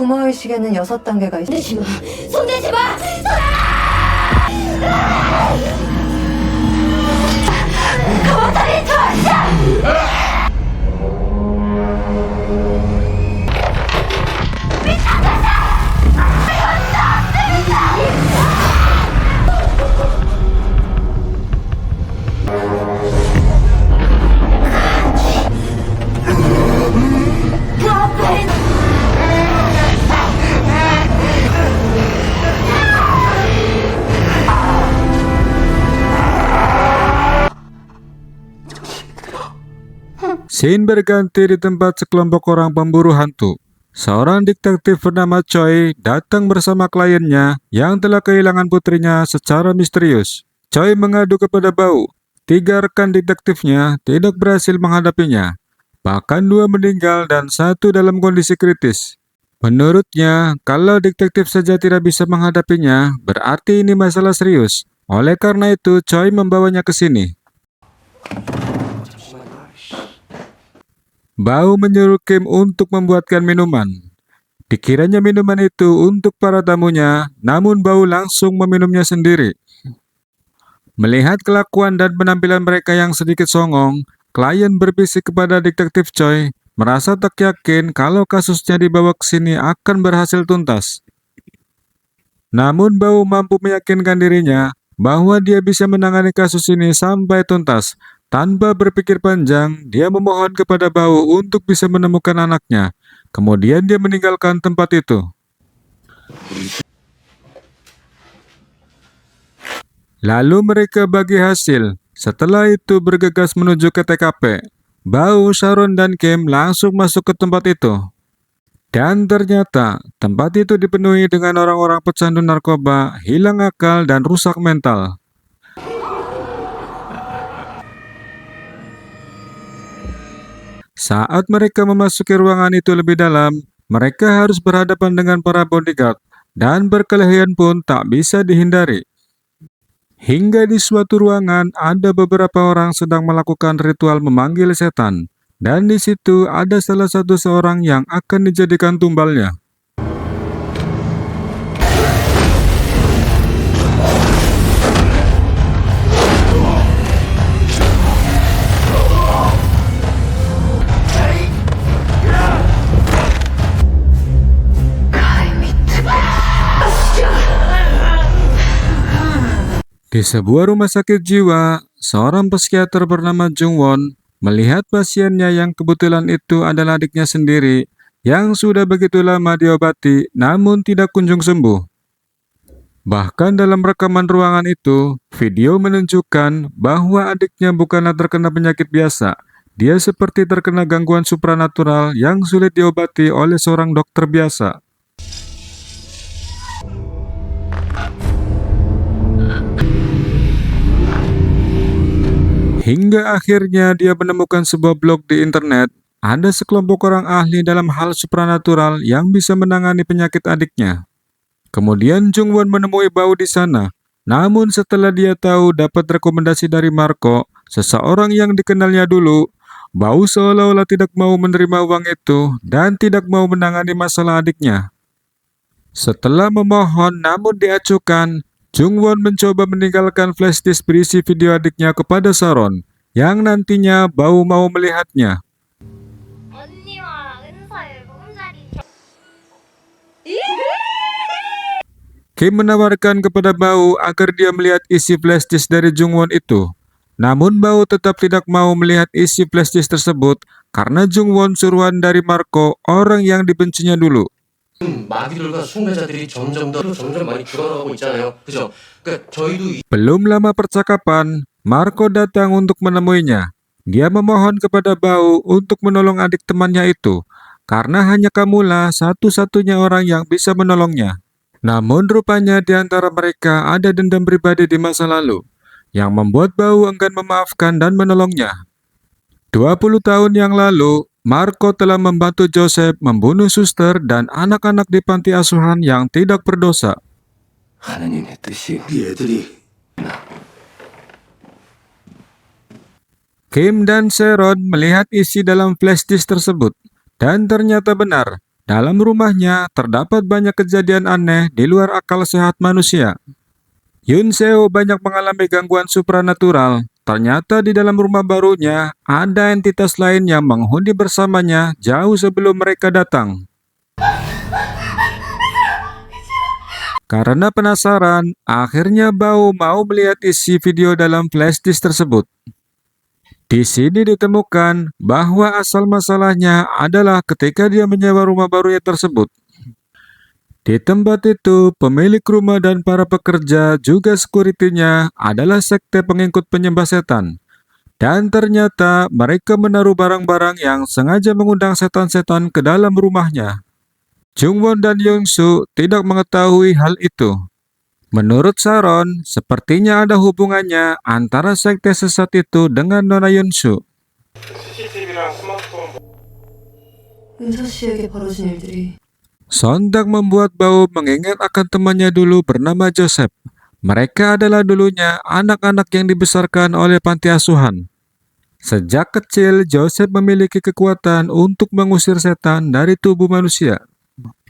금호의식에는 6단계가 있어. 손대지 마! 거머터리 투어샷! Scene berganti di tempat sekelompok orang pemburu hantu. Seorang detektif bernama Choi datang bersama kliennya yang telah kehilangan putrinya secara misterius. Choi mengadu kepada Bao. 3 rekan detektifnya tidak berhasil menghadapinya. Bahkan 2 meninggal dan 1 dalam kondisi kritis. Menurutnya, kalau detektif saja tidak bisa menghadapinya, berarti ini masalah serius. Oleh karena itu, Choi membawanya ke sini. Bao menyuruh Kim untuk membuatkan minuman. Dikiranya minuman itu untuk para tamunya, namun Bao langsung meminumnya sendiri. Melihat kelakuan dan penampilan mereka yang sedikit songong, klien berbisik kepada detektif Choi, merasa tak yakin kalau kasusnya dibawa ke sini akan berhasil tuntas. Namun Bao mampu meyakinkan dirinya bahwa dia bisa menangani kasus ini sampai tuntas. Tanpa berpikir panjang, dia memohon kepada Bao untuk bisa menemukan anaknya. Kemudian dia meninggalkan tempat itu. Lalu mereka bagi hasil. Setelah itu bergegas menuju ke TKP. Bao, Sharon, dan Kim langsung masuk ke tempat itu. Dan ternyata tempat itu dipenuhi dengan orang-orang pecandu narkoba, hilang akal, dan rusak mental. Saat mereka memasuki ruangan itu lebih dalam, mereka harus berhadapan dengan para bodyguard, dan perkelahian pun tak bisa dihindari. Hingga di suatu ruangan, ada beberapa orang sedang melakukan ritual memanggil setan, dan di situ ada salah satu seorang yang akan dijadikan tumbalnya. Di sebuah rumah sakit jiwa, seorang psikiater bernama Jung Won melihat pasiennya yang kebetulan itu adalah adiknya sendiri yang sudah begitu lama diobati namun tidak kunjung sembuh. Bahkan dalam rekaman ruangan itu, video menunjukkan bahwa adiknya bukanlah terkena penyakit biasa. Dia seperti terkena gangguan supranatural yang sulit diobati oleh seorang dokter biasa. Hingga akhirnya dia menemukan sebuah blog di internet. Ada sekelompok orang ahli dalam hal supranatural yang bisa menangani penyakit adiknya. Kemudian Jung Won menemui Bao di sana. Namun setelah dia tahu dapat rekomendasi dari Marco, seseorang yang dikenalnya dulu, Bao seolah-olah tidak mau menerima uang itu dan tidak mau menangani masalah adiknya. Setelah memohon namun diacuhkan, Jung Won mencoba meninggalkan flash disk berisi video adiknya kepada Sharon, yang nantinya Bao mau melihatnya. Kim menawarkan kepada Bao agar dia melihat isi flash disk dari Jung Won itu. Namun Bao tetap tidak mau melihat isi flash disk tersebut karena Jung Won suruhan dari Marco, orang yang dibencinya dulu. 마귀들과 숭배자들이 점점 많이 죽어가고 있잖아요. 그죠? 그러니까 저희도 Belum lama percakapan, Marco datang untuk menemuinya. Dia memohon kepada Bao untuk menolong adik temannya itu, karena hanya kamulah satu-satunya orang yang bisa menolongnya. Namun rupanya di antara mereka ada dendam pribadi di masa lalu, yang membuat Bao enggan memaafkan dan menolongnya. 20 tahun yang lalu, Marco telah membantu Joseph membunuh suster dan anak-anak di panti asuhan yang tidak berdosa. 하나님의 뜻이 우리 애들이 Kim dan Sharon melihat isi dalam flash disk tersebut, dan ternyata benar, Dalam rumahnya terdapat banyak kejadian aneh di luar akal sehat manusia. Yun Seo banyak mengalami gangguan supranatural. Ternyata di dalam rumah barunya ada entitas lain yang menghuni bersamanya jauh sebelum mereka datang. Karena penasaran, akhirnya Bao mau melihat isi video dalam flashdisk tersebut. Di sini ditemukan bahwa asal masalahnya adalah ketika dia menyewa rumah barunya tersebut. Di tempat itu, pemilik rumah dan para pekerja juga sekuritinya adalah sekte pengikut penyembah setan. Dan ternyata mereka menaruh barang-barang yang sengaja mengundang setan-setan ke dalam rumahnya. Jungwon dan Yongsoo tidak mengetahui hal itu. Menurut Sharon, sepertinya ada hubungannya antara sekte sesat itu dengan Nona Yongsoo. 은서 씨에게 벌어진 일들이 Sontak membuat Bao mengingat akan temannya dulu bernama Joseph. Mereka adalah dulunya anak-anak yang dibesarkan oleh panti asuhan. Sejak kecil, Joseph memiliki kekuatan untuk mengusir setan dari tubuh manusia.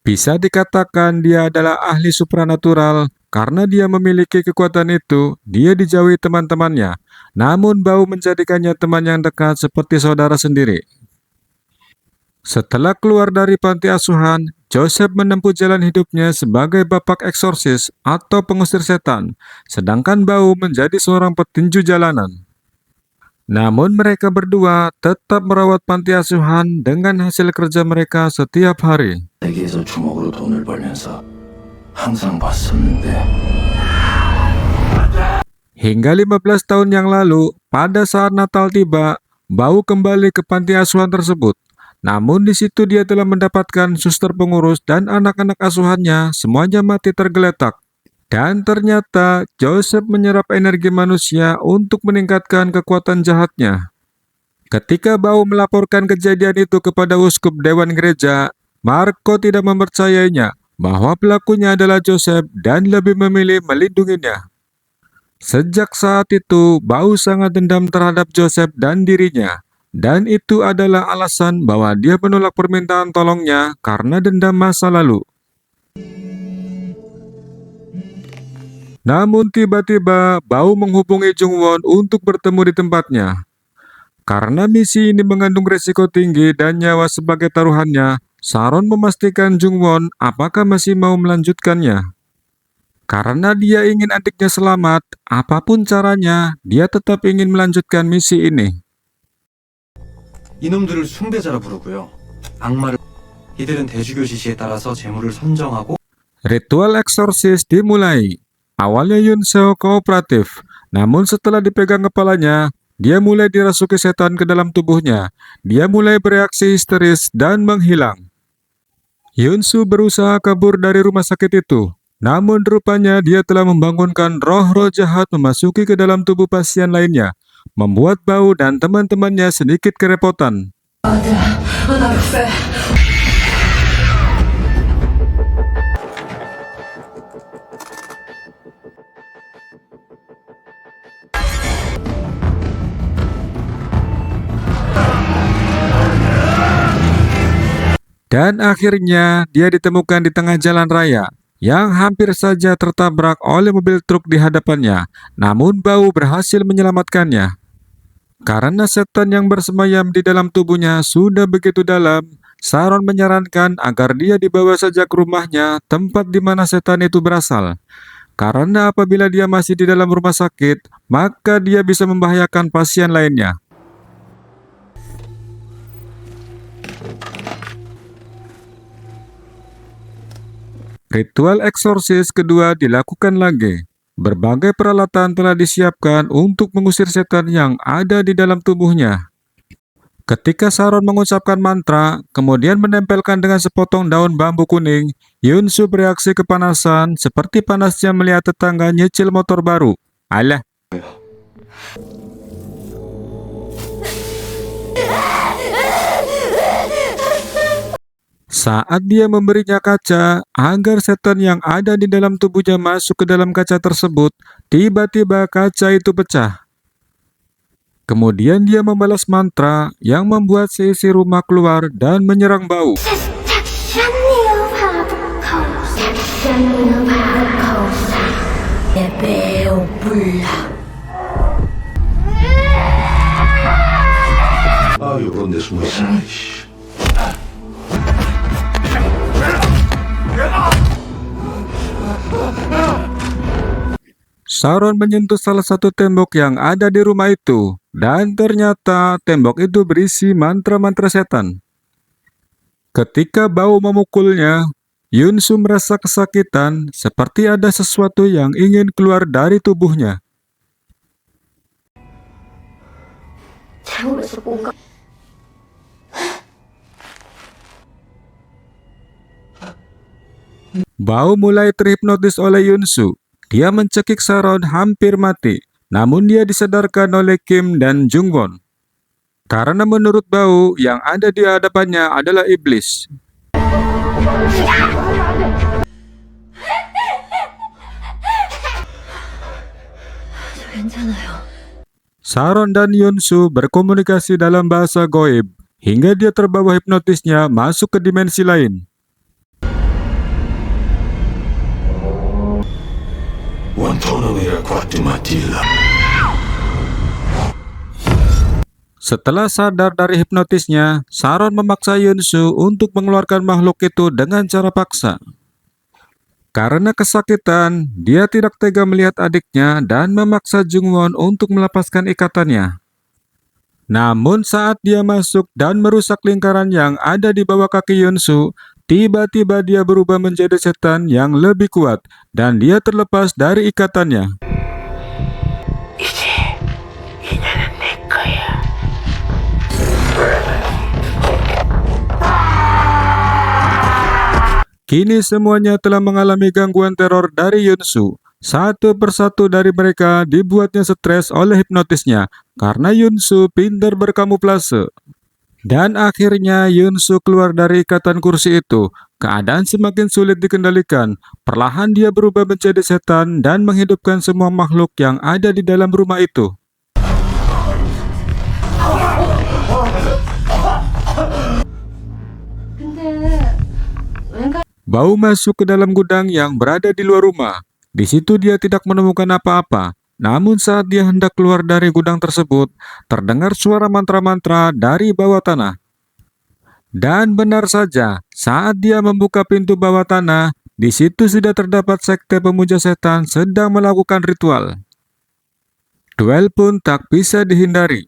Bisa dikatakan dia adalah ahli supranatural. Karena dia memiliki kekuatan itu, dia dijauhi teman-temannya. Namun Bao menjadikannya teman yang dekat seperti saudara sendiri. Setelah keluar dari panti asuhan, Joseph menempuh jalan hidupnya sebagai bapak eksorsis atau pengusir setan, sedangkan Bao menjadi seorang petinju jalanan. Namun mereka berdua tetap merawat panti asuhan dengan hasil kerja mereka setiap hari. 세계에서 주먹으로 돈을 벌면서 항상 봤었는데 Hingga 15 tahun yang lalu, pada saat Natal tiba, Bao kembali ke panti asuhan tersebut. Namun di situ dia telah mendapatkan suster pengurus dan anak-anak asuhannya semuanya mati tergeletak. Dan ternyata Joseph menyerap energi manusia untuk meningkatkan kekuatan jahatnya. Ketika Bao melaporkan kejadian itu kepada uskup Dewan Gereja, Marco tidak mempercayainya bahwa pelakunya adalah Joseph dan lebih memilih melindunginya. Sejak saat itu, Bao sangat dendam terhadap Joseph dan dirinya. Dan itu adalah alasan bahwa dia menolak permintaan tolongnya karena dendam masa lalu. Namun tiba-tiba Bao menghubungi Jungwon untuk bertemu di tempatnya. Karena misi ini mengandung resiko tinggi dan nyawa sebagai taruhannya, Sharon memastikan Jungwon apakah masih mau melanjutkannya. Karena dia ingin adiknya selamat, apapun caranya, dia tetap ingin melanjutkan misi ini. 이놈들을 숭배자라 부르고요. 악마를 이들은 대주교 지시에 따라서 재물을 선정하고 Ritual eksorsis dimulai. Awalnya Yun Seo kooperatif, namun setelah dipegang kepalanya, dia mulai dirasuki setan ke dalam tubuhnya. Dia mulai bereaksi histeris dan menghilang. Yongsoo berusaha kabur dari rumah sakit itu. Namun rupanya dia telah membangunkan roh-roh jahat memasuki ke dalam tubuh pasien lainnya, membuat Bao dan teman-temannya sedikit kerepotan. Dan akhirnya dia ditemukan di tengah jalan raya yang hampir saja tertabrak oleh mobil truk di hadapannya. Namun Bao berhasil menyelamatkannya. Karena setan yang bersemayam di dalam tubuhnya sudah begitu dalam, Sharon menyarankan agar dia dibawa saja ke rumahnya, tempat di mana setan itu berasal. Karena apabila dia masih di dalam rumah sakit, maka dia bisa membahayakan pasien lainnya. Ritual eksorsis kedua dilakukan lagi. Berbagai peralatan telah disiapkan untuk mengusir setan yang ada di dalam tubuhnya. Ketika Sharon mengucapkan mantra, kemudian menempelkan dengan sepotong daun bambu kuning, Yongsoo bereaksi kepanasan seperti panasnya melihat tetangga nyicil motor baru. Alah. Saat dia memberinya kaca agar setan yang ada di dalam tubuhnya masuk ke dalam kaca tersebut, tiba-tiba kaca itu pecah. Kemudian dia membalas mantra yang membuat seisi rumah keluar dan menyerang Bao. 착실한 작전은 바로 거우사 내 배우 불러 아, 요런 데 숨어 있어. 이씨. Sauron menyentuh salah satu tembok yang ada di rumah itu, dan ternyata tembok itu berisi mantra-mantra setan. Ketika Bau memukulnya, Yunsu merasa kesakitan, seperti ada sesuatu yang ingin keluar dari tubuhnya. 잡으면서 뭔가 Bau mulai terhipnotis oleh Yunsu. Dia mencekik Sauron hampir mati, namun dia disadarkan oleh Kim dan Jungwon. Karena menurut Bau, yang ada di hadapannya adalah iblis. 괜찮아요. Sauron dan Yunsu berkomunikasi dalam bahasa goib, hingga dia terbawa hipnotisnya masuk ke dimensi lain. 원토놈이라 과뚜마딜라. Setelah sadar dari hipnotisnya, Sauron memaksa Yunsu untuk mengeluarkan makhluk itu dengan cara paksa. Karena kesakitan, dia tidak tega melihat adiknya dan memaksa Jungwon untuk melepaskan ikatannya. Namun saat dia masuk dan merusak lingkaran yang ada di bawah kaki Yunsu, tiba-tiba dia berubah menjadi setan yang lebih kuat dan dia terlepas dari ikatannya. Kini semuanya telah mengalami gangguan teror dari Yunsu. Satu persatu dari mereka dibuatnya stres oleh hipnotisnya karena Yunsu pintar berkamuflase. Dan akhirnya Yunsu keluar dari ikatan kursi itu. Keadaan semakin sulit dikendalikan. Perlahan dia berubah menjadi setan dan menghidupkan semua makhluk yang ada di dalam rumah itu. Bau masuk ke dalam gudang yang berada di luar rumah. Di situ dia tidak menemukan apa-apa. Namun saat dia hendak keluar dari gudang tersebut, terdengar suara mantra-mantra dari bawah tanah. Dan benar saja, saat dia membuka pintu bawah tanah, di situ sudah terdapat sekte pemuja setan sedang melakukan ritual. Duel pun tak bisa dihindari.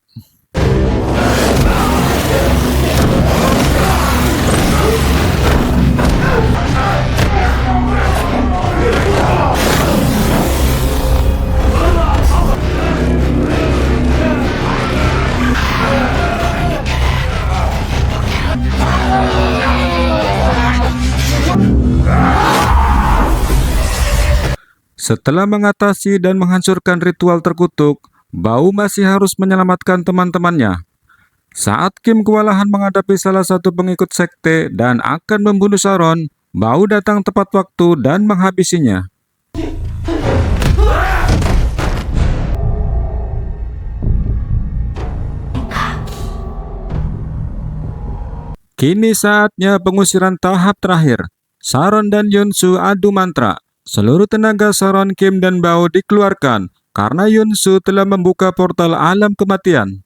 Setelah mengatasi dan menghancurkan ritual terkutuk, Bau masih harus menyelamatkan teman-temannya. Saat Kim kewalahan menghadapi salah satu pengikut sekte dan akan membunuh Sauron, Bau datang tepat waktu dan menghabisinya. Kini saatnya pengusiran tahap terakhir. Sauron dan Yunsu adu mantra. Seluruh tenaga Sauron, Kim, dan Bau dikeluarkan karena Yunsu telah membuka portal alam kematian.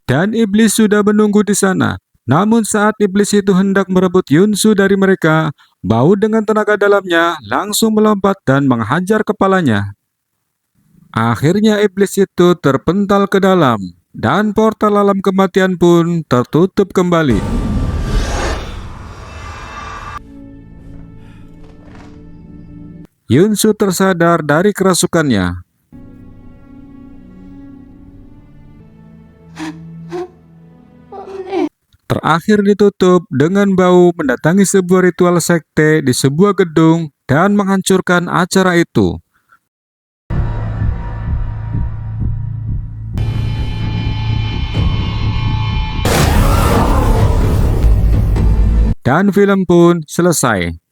Dan iblis sudah menunggu di sana. Namun saat iblis itu hendak merebut Yunsu dari mereka, Bau dengan tenaga dalamnya langsung melompat dan menghajar kepalanya. Akhirnya iblis itu terpental ke dalam, dan portal alam kematian pun tertutup kembali. Yunsu tersadar dari kerasukannya. Terakhir ditutup dengan Bau mendatangi sebuah ritual sekte di sebuah gedung dan menghancurkan acara itu. Dan film pun selesai.